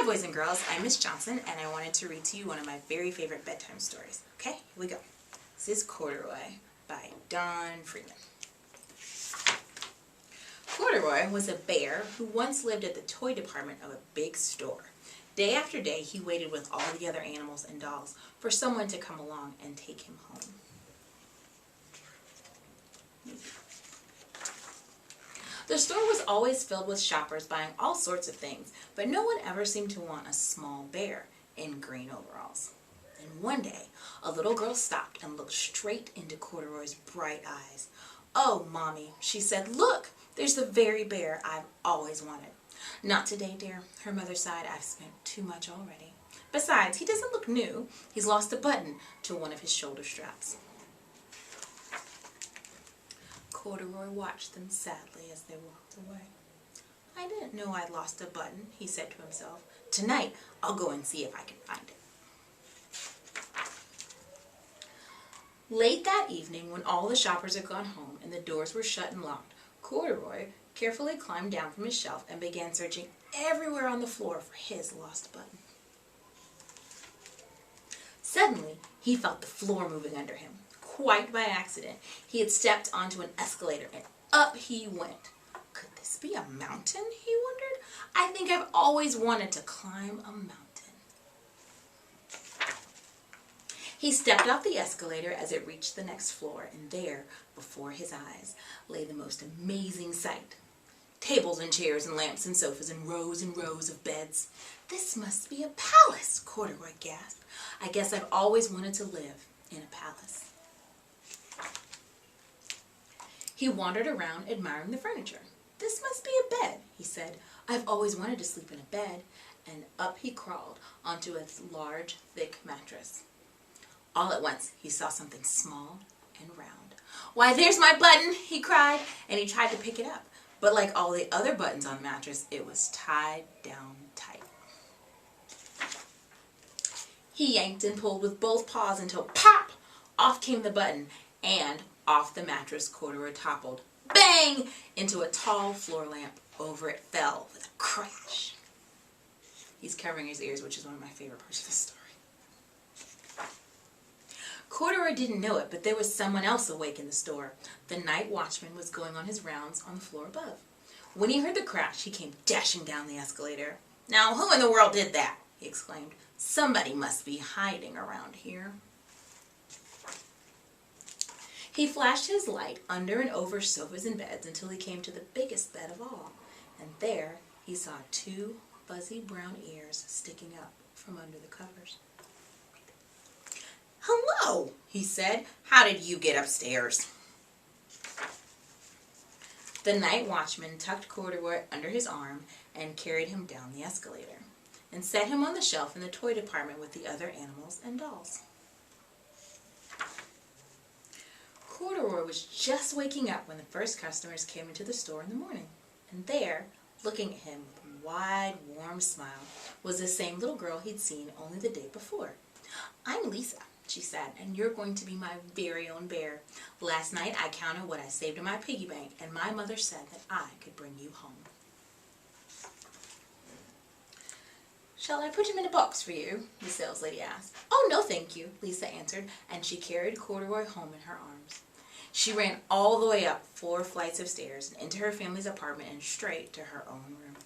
boys and girls, I'm Miss Johnson, and I wanted to read to you one of my very favorite bedtime stories. Okay, here we go. This is Corduroy by Don Freeman. Corduroy was a bear who once lived at the toy department of a big store. Day after day, he waited with all the other animals and dolls for someone to come along and take him home. The store was always filled with shoppers buying all sorts of things, but no one ever seemed to want a small bear in green overalls. And one day, a little girl stopped and looked straight into Corduroy's bright eyes. "Oh, Mommy," she said, "look, there's the very bear I've always wanted." "Not today, dear," her mother sighed. "I've spent too much already. Besides, he doesn't look new. He's lost a button to one of his shoulder straps." Corduroy watched them sadly as they walked away. "I didn't know I'd lost a button," he said to himself. "Tonight, I'll go and see if I can find it." Late that evening, when all the shoppers had gone home and the doors were shut and locked, Corduroy carefully climbed down from his shelf and began searching everywhere on the floor for his lost button. Suddenly, he felt the floor moving under him. Quite by accident, he had stepped onto an escalator and up he went. Could this be a mountain, he wondered? "I think I've always wanted to climb a mountain." He stepped off the escalator as it reached the next floor, and there, before his eyes, lay the most amazing sight. Tables and chairs and lamps and sofas and rows of beds. "This must be a palace," Corduroy gasped. "I guess I've always wanted to live in a palace." He wandered around admiring the furniture. "This must be a bed," he said. "I've always wanted to sleep in a bed." And up he crawled onto a large, thick mattress. All at once, he saw something small and round. "Why, there's my button!" he cried, and he tried to pick it up. But like all the other buttons on the mattress, it was tied down tight. He yanked and pulled with both paws until pop! Off came the button, and off the mattress Corduroy toppled, bang, into a tall floor lamp. Over it fell with a crash. He's covering his ears, which is one of my favorite parts of the story. Corduroy didn't know it, but there was someone else awake in the store. The night watchman was going on his rounds on the floor above. When he heard the crash, he came dashing down the escalator. "Now, who in the world did that?" he exclaimed. "Somebody must be hiding around here." He flashed his light under and over sofas and beds until he came to the biggest bed of all, and there he saw two fuzzy brown ears sticking up from under the covers. "Hello," he said. "How did you get upstairs?" The night watchman tucked Corduroy under his arm and carried him down the escalator and set him on the shelf in the toy department with the other animals and dolls. Corduroy was just waking up when the first customers came into the store in the morning, and there, looking at him with a wide, warm smile, was the same little girl he'd seen only the day before. "I'm Lisa," she said, "and you're going to be my very own bear. Last night I counted what I saved in my piggy bank, and my mother said that I could bring you home." "Shall I put him in a box for you?" the saleslady asked. "Oh, no, thank you," Lisa answered, and she carried Corduroy home in her arms. She ran all the way up 4 flights of stairs and into her family's apartment and straight to her own room.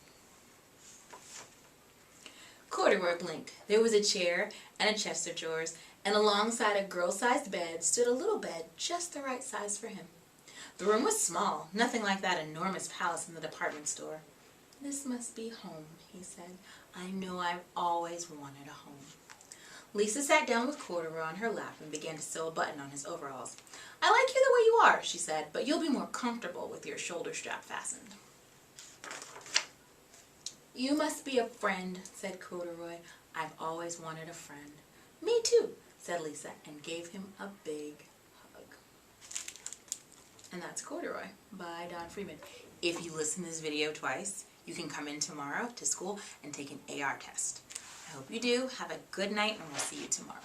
Corduroy blinked. There was a chair and a chest of drawers, and alongside a girl-sized bed stood a little bed just the right size for him. The room was small, nothing like that enormous palace in the department store. "This must be home," he said. "I know I've always wanted a home." Lisa sat down with Corduroy on her lap and began to sew a button on his overalls. "I like you the way you are," she said, "but you'll be more comfortable with your shoulder strap fastened." "You must be a friend," said Corduroy. "I've always wanted a friend." "Me too," said Lisa, and gave him a big hug. And that's Corduroy by Don Freeman. If you listen to this video twice, you can come in tomorrow to school and take an AR test. I hope you do. Have a good night, and we'll see you tomorrow.